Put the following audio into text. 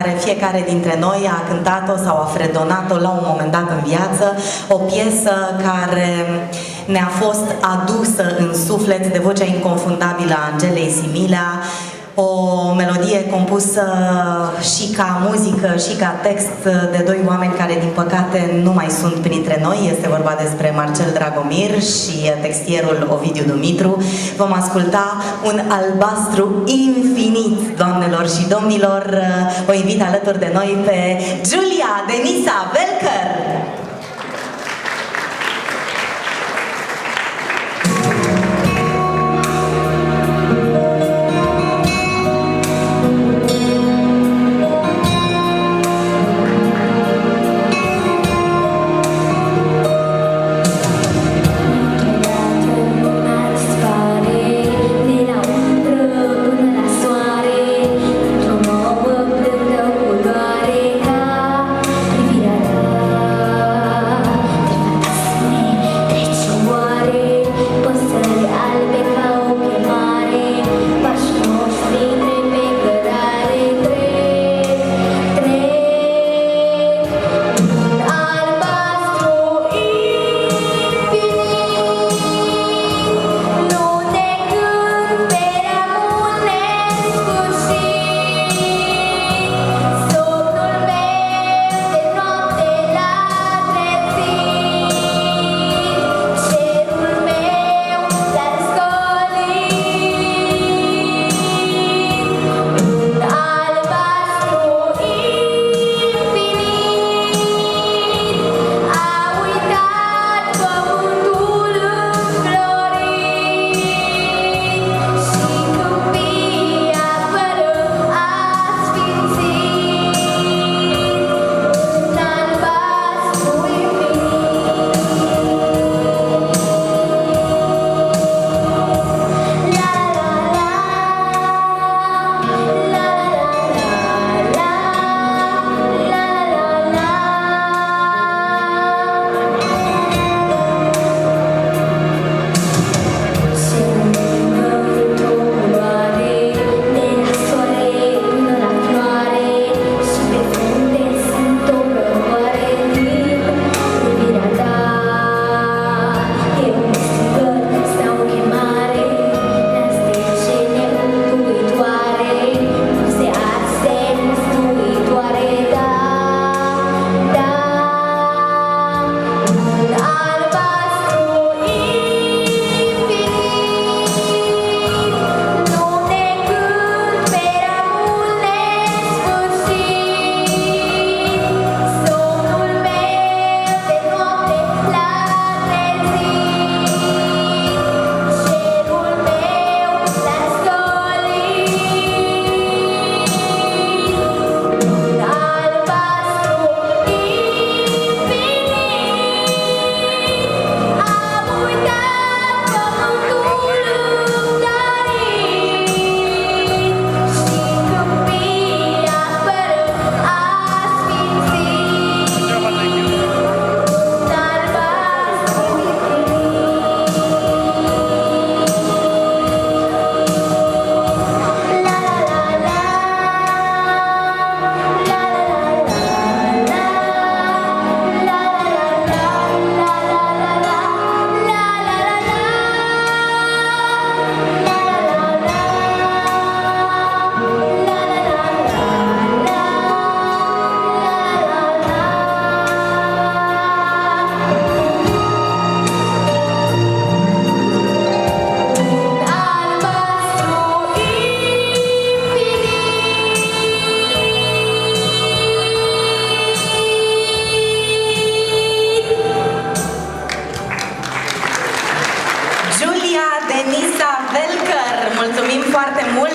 care fiecare dintre noi a cântat-o sau a fredonat-o la un moment dat în viață, o piesă care ne-a fost adusă în suflet de vocea inconfundabilă a Angelei Similea, o melodie compusă și ca muzică și ca text de doi oameni care, din păcate, nu mai sunt printre noi. Este vorba despre Marcel Dragomir și textierul Ovidiu Dumitru. Vom asculta un albastru infinit, doamnelor și domnilor. O invit alături de noi pe Giulia Denisa Velker. Denisa Velker, mulțumim foarte mult!